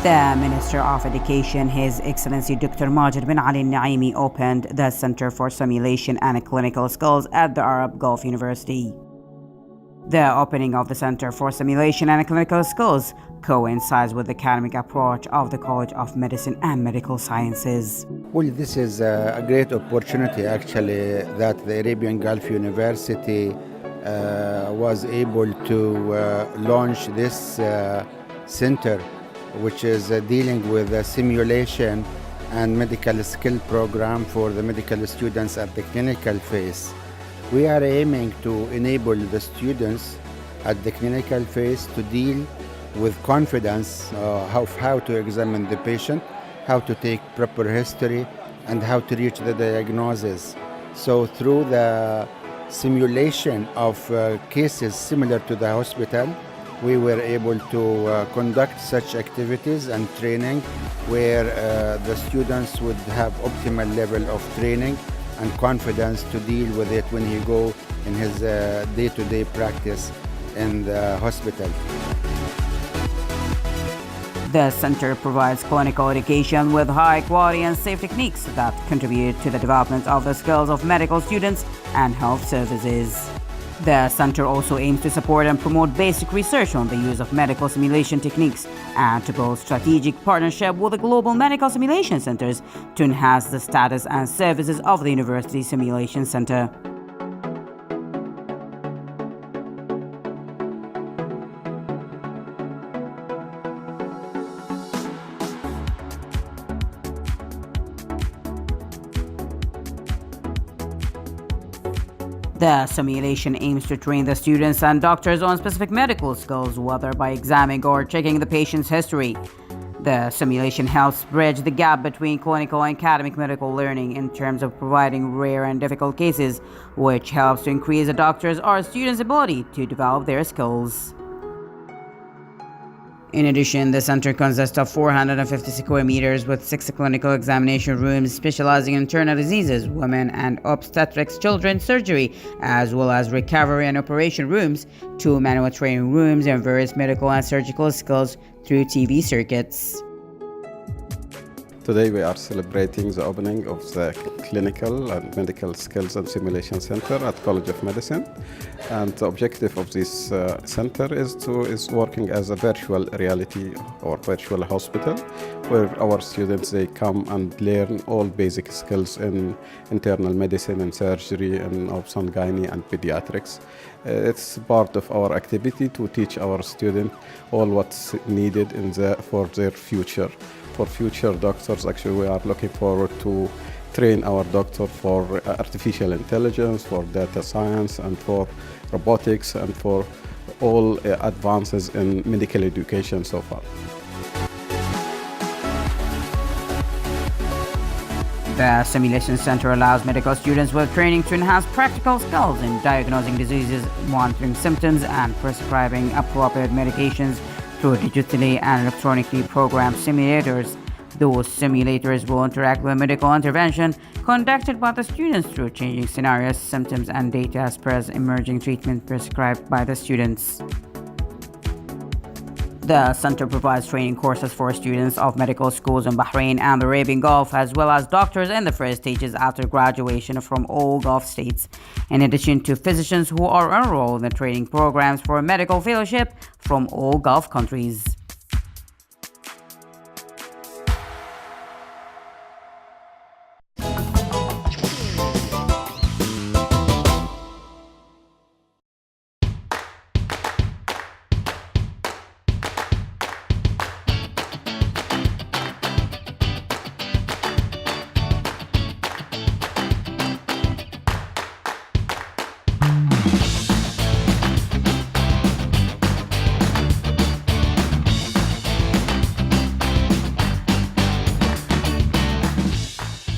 The Minister of Education, His Excellency Dr. Majid bin Ali Naimi, opened the Center for Simulation and Clinical Skills at the Arab Gulf University. The opening of the Center for Simulation and Clinical Skills coincides with the academic approach of the College of Medicine and Medical Sciences. Well, this is a great opportunity actually that the Arabian Gulf University was able to launch this center, which is dealing with a simulation and medical skill program for the medical students at the clinical phase. We are aiming to enable the students at the clinical phase to deal with confidence how to examine the patient, how to take proper history, and how to reach the diagnosis. So through the simulation of cases similar to the hospital, we were able to conduct such activities and training where the students would have optimal level of training and confidence to deal with it when he go in his day-to-day practice in the hospital. The center provides clinical education with high quality and safe techniques that contribute to the development of the skills of medical students and health services. The center also aims to support and promote basic research on the use of medical simulation techniques and to build strategic partnership with the global medical simulation centers to enhance the status and services of the University Simulation Center. The simulation aims to train the students and doctors on specific medical skills, whether by examining or checking the patient's history. The simulation helps bridge the gap between clinical and academic medical learning in terms of providing rare and difficult cases, which helps to increase the doctor's or students' ability to develop their skills. In addition, the center consists of 450 square meters with 6 clinical examination rooms specializing in internal diseases, women and obstetrics, children's surgery, as well as recovery and operation rooms, 2 manual training rooms, and various medical and surgical skills through TV circuits. Today we are celebrating the opening of the Clinical and Medical Skills and Simulation Center at College of Medicine. And the objective of this center is working as a virtual reality or virtual hospital, where our students, they come and learn all basic skills in internal medicine and surgery and obs and gynae and pediatrics. It's part of our activity to teach our students all what's needed for their future. For future doctors, actually, we are looking forward to train our doctor for artificial intelligence, for data science, and for robotics, and for all advances in medical education so far. The Simulation Center allows medical students with training to enhance practical skills in diagnosing diseases, monitoring symptoms, and prescribing appropriate medications through digitally and electronically programmed simulators. Those simulators will interact with medical intervention conducted by the students through changing scenarios, symptoms, and data as per emerging treatment prescribed by the students. The center provides training courses for students of medical schools in Bahrain and the Arabian Gulf, as well as doctors in the first stages after graduation from all Gulf states, in addition to physicians who are enrolled in training programs for medical fellowship from all Gulf countries.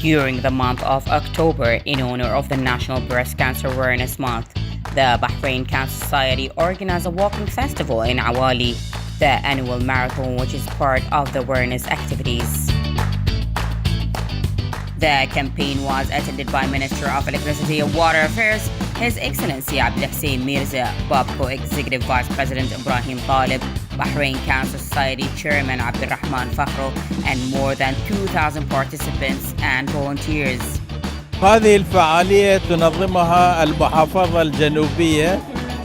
During the month of October, in honor of the National Breast Cancer Awareness Month, the Bahrain Cancer Society organized a walking festival in Awali, the annual marathon which is part of the awareness activities. The campaign was attended by Minister of Electricity and Water Affairs, His Excellency Abdul Hussein Mirza, Babco Executive Vice President Ibrahim Talib, Bahrain Cancer Society Chairman Abdurrahman Fakhro, and more than 2,000 participants and volunteers. هذه الفعالية تنظمها المحافظة الجنوبية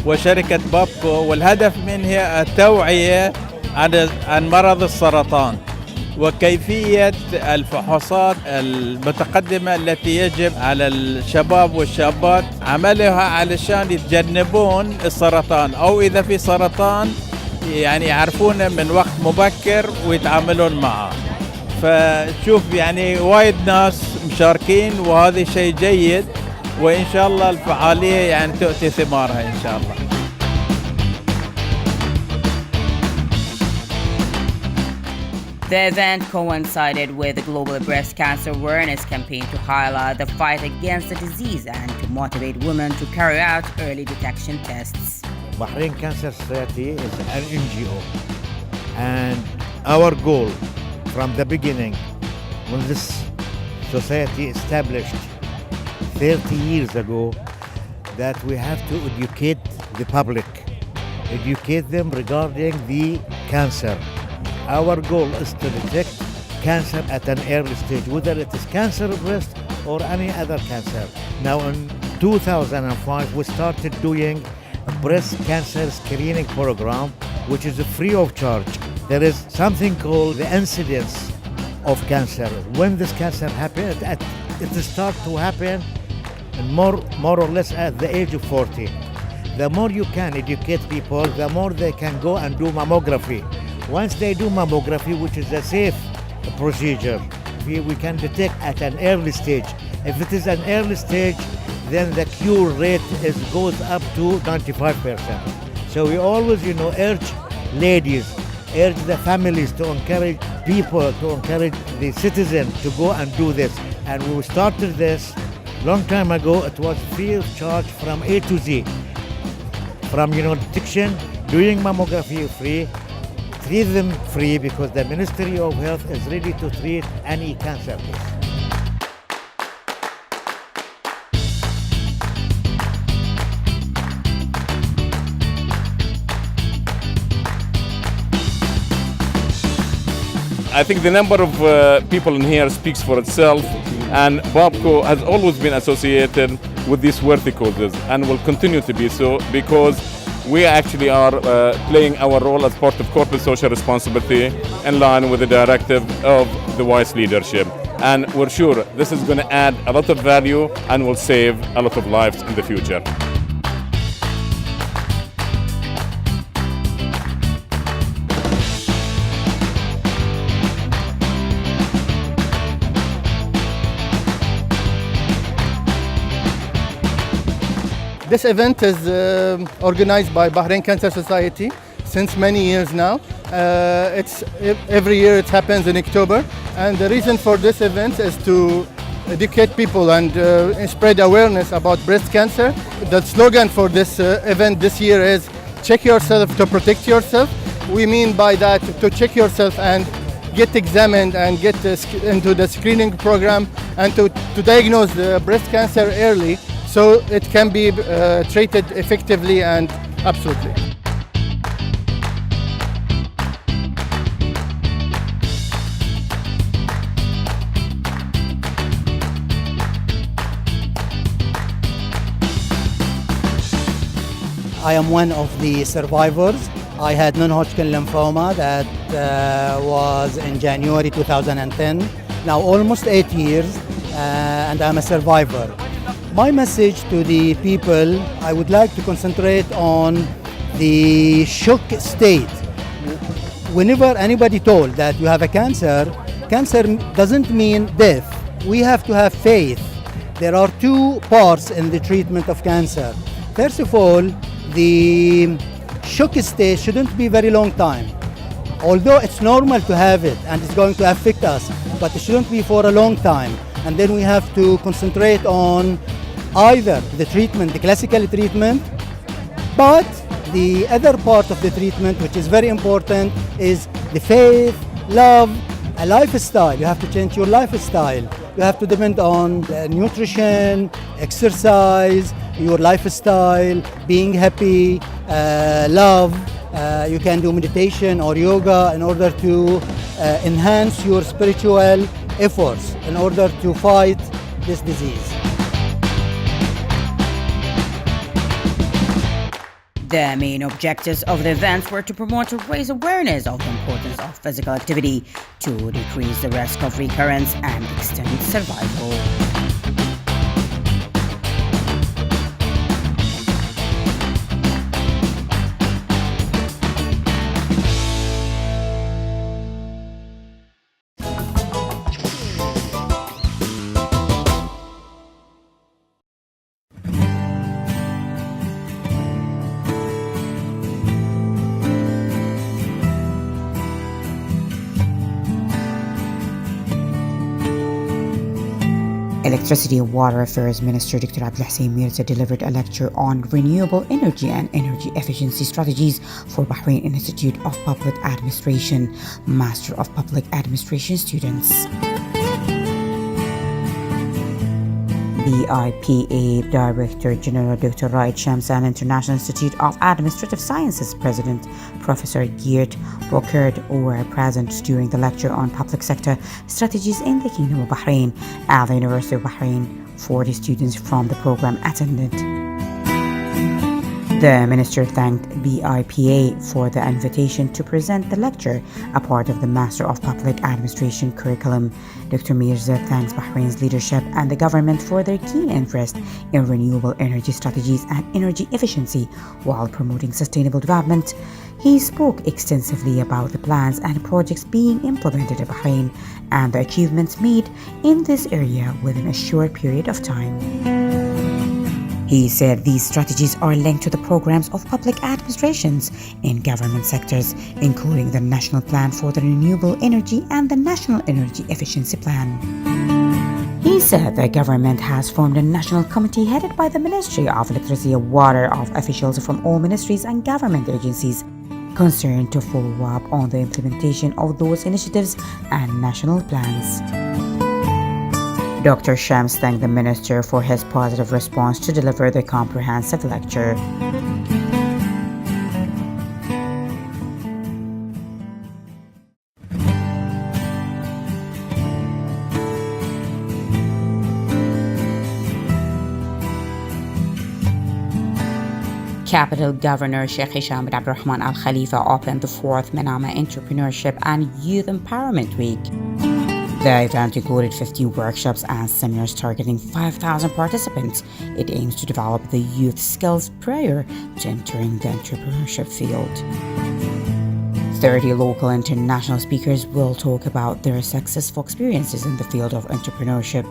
وشركة بابكو، والهدف منها التوعية عن مرض السرطان وكيفية الفحوصات المتقدمة التي يجب على الشباب والشابات عملها علشان يتجنبون السرطان، أو إذا في سرطان يعني يعرفونه من وقت مبكر ويتعاملون معه. فشوف يعني وايد ناس مشاركين وهذا شيء جيد، وإن شاء الله الفعالية يعني تؤتي ثمارها إن شاء الله. The event coincided with the Global Breast Cancer Awareness Campaign to highlight the fight against the disease and to motivate women to carry out early detection tests. Bahrain Cancer Society is an NGO, and our goal from the beginning, when this society established 30 years ago, that we have to educate the public, educate them regarding the cancer. Our goal is to detect cancer at an early stage, whether it is cancer of breast or any other cancer. Now in 2005, we started doing a breast cancer screening program, which is free of charge. There is something called the incidence of cancer. When this cancer happens, it starts to happen more or less at the age of 40. The more you can educate people, the more they can go and do mammography. Once they do mammography, which is a safe procedure, we can detect at an early stage. If it is an early stage, then the cure rate goes up to 95%. So we always, urge ladies, urge the families to encourage people, to encourage the citizens to go and do this. And we started this long time ago. It was free of charge from A to Z. From detection, doing mammography free, treat them free, because the Ministry of Health is ready to treat any cancer case. I think the number of people in here speaks for itself, and Babco has always been associated with these worthy causes and will continue to be so, because we actually are playing our role as part of corporate social responsibility in line with the directive of the wise leadership. And we're sure this is going to add a lot of value and will save a lot of lives in the future. This event is organized by Bahrain Cancer Society since many years now. Every year it happens in October, and the reason for this event is to educate people and spread awareness about breast cancer. The slogan for this event this year is "Check yourself to protect yourself." We mean by that to check yourself and get examined and get into the screening program and to diagnose the breast cancer early, so it can be treated effectively and absolutely. I am one of the survivors. I had non-Hodgkin lymphoma that was in January 2010. Now almost 8 years, and I'm a survivor. My message to the people, I would like to concentrate on the shock state. Whenever anybody told that you have a cancer, cancer doesn't mean death. We have to have faith. There are two parts in the treatment of cancer. First of all, the shock state shouldn't be very long time. Although it's normal to have it and it's going to affect us, but it shouldn't be for a long time. And then we have to concentrate on either the treatment, the classical treatment, but the other part of the treatment, which is very important, is the faith, love, a lifestyle. You have to change your lifestyle. You have to depend on nutrition, exercise, your lifestyle, being happy, love. You can do meditation or yoga in order to enhance your spiritual efforts in order to fight this disease. The main objectives of the events were to promote and raise awareness of the importance of physical activity to decrease the risk of recurrence and extend survival. Electricity and Water Affairs Minister Dr. Abdulhassan Mirza delivered a lecture on renewable energy and energy efficiency strategies for Bahrain Institute of Public Administration, Master of Public Administration students. BIPA Director General Dr. Raed Shamsan, International Institute of Administrative Sciences President Professor Geert Bokert were present during the lecture on public sector strategies in the Kingdom of Bahrain at the University of Bahrain. 40 students from the program attended. The minister thanked BIPA for the invitation to present the lecture, a part of the Master of Public Administration curriculum. Dr. Mirza thanks Bahrain's leadership and the government for their keen interest in renewable energy strategies and energy efficiency while promoting sustainable development. He spoke extensively about the plans and projects being implemented in Bahrain and the achievements made in this area within a short period of time. He said these strategies are linked to the programs of public administrations in government sectors, including the National Plan for the Renewable Energy and the National Energy Efficiency Plan. He said the government has formed a national committee headed by the Ministry of Electricity and Water of officials from all ministries and government agencies concerned to follow up on the implementation of those initiatives and national plans. Dr. Shams thanked the minister for his positive response to deliver the comprehensive lecture. Capital Governor Sheikh Hisham bin Abdurrahman Al Khalifa opened the 4th Manama Entrepreneurship and Youth Empowerment Week. The event included 50 workshops and seminars targeting 5,000 participants. It aims to develop the youth skills prior to entering the entrepreneurship field. 30 local and international speakers will talk about their successful experiences in the field of entrepreneurship.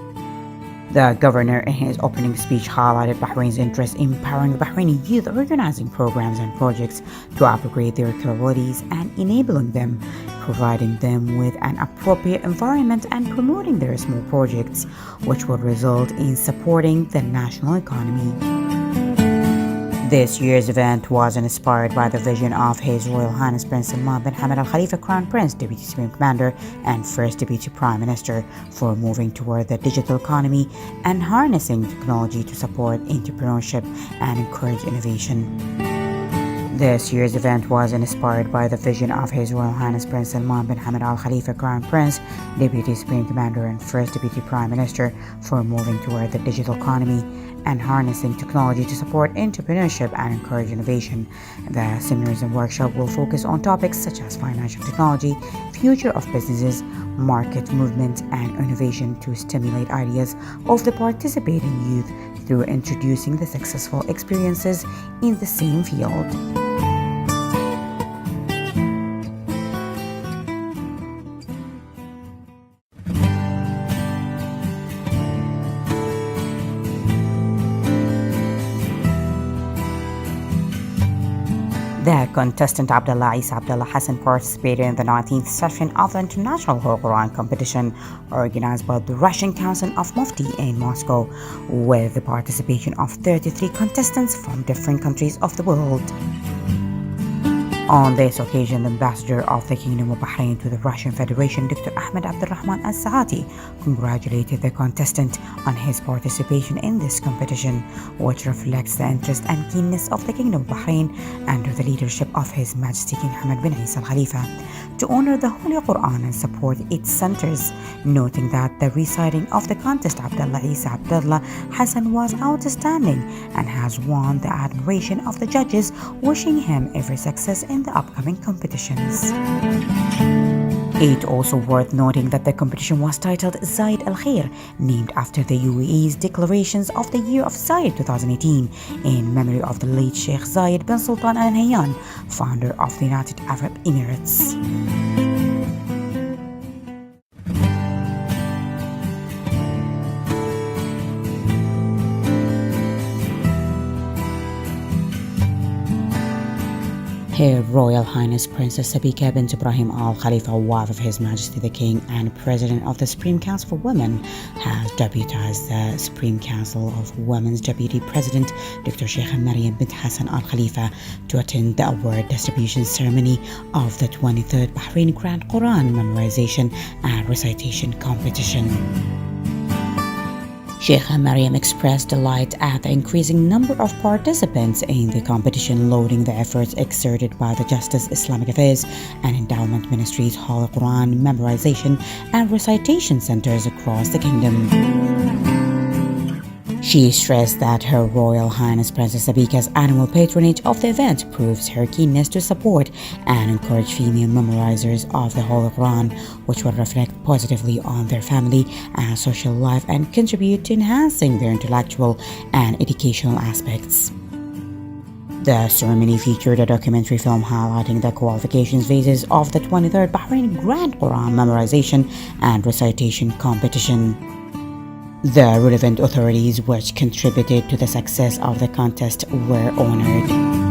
The governor, in his opening speech, highlighted Bahrain's interest in empowering Bahraini youth, organizing programs and projects to upgrade their capabilities and enabling them, providing them with an appropriate environment and promoting their small projects, which will result in supporting the national economy. This year's event was inspired by the vision of His Royal Highness Prince Salman bin Hamad Al Khalifa, Crown Prince, Deputy Supreme Commander, and First Deputy Prime Minister, for moving toward the digital economy and harnessing technology to support entrepreneurship and encourage innovation. This year's event was inspired by the vision of His Royal Highness Prince Salman bin Hamad Al Khalifa, Crown Prince, Deputy Supreme Commander, and First Deputy Prime Minister, for moving toward the digital economy and harnessing technology to support entrepreneurship and encourage innovation. The seminars and workshop will focus on topics such as financial technology, future of businesses, market movement, and innovation to stimulate ideas of the participating youth through introducing the successful experiences in the same field. The contestant Abdullah Isa Abdullah Hassan participated in the 19th session of the International Holy Quran competition organized by the Russian Council of Mufti in Moscow, with the participation of 33 contestants from different countries of the world. On this occasion, the ambassador of the Kingdom of Bahrain to the Russian Federation, Dr. Ahmed Abdulrahman Al-Saati, congratulated the contestant on his participation in this competition, which reflects the interest and keenness of the Kingdom of Bahrain under the leadership of His Majesty King Hamad bin Isa Al Khalifa to honor the Holy Quran and support its centers, noting that the reciting of the contest Abdullah Isa Abdullah Hassan was outstanding and has won the admiration of the judges, wishing him every success in the upcoming competitions. It also worth noting that the competition was titled Zayed Al Khair, named after the UAE's declarations of the year of Zayed 2018 in memory of the late Sheikh Zayed bin Sultan Al Nahyan, founder of the United Arab Emirates. Her Royal Highness Princess Sabika bint Ibrahim Al Khalifa, wife of His Majesty the King and President of the Supreme Council for Women, has deputized the Supreme Council of Women's Deputy President, Dr. Sheikh Maryam bint Hassan Al Khalifa, to attend the award distribution ceremony of the 23rd Bahrain Grand Quran Memorization and Recitation Competition. Sheikh Maryam expressed delight at the increasing number of participants in the competition, lauding the efforts exerted by the Justice, Islamic Affairs and Endowment Ministries, Holy Quran Memorization and Recitation Centers across the kingdom. She stressed that Her Royal Highness Princess Sabika's annual patronage of the event proves her keenness to support and encourage female memorizers of the Holy Quran, which will reflect positively on their family and social life and contribute to enhancing their intellectual and educational aspects. The ceremony featured a documentary film highlighting the qualifications phases of the 23rd Bahrain Grand Quran Memorization and Recitation Competition. The relevant authorities which contributed to the success of the contest were honored.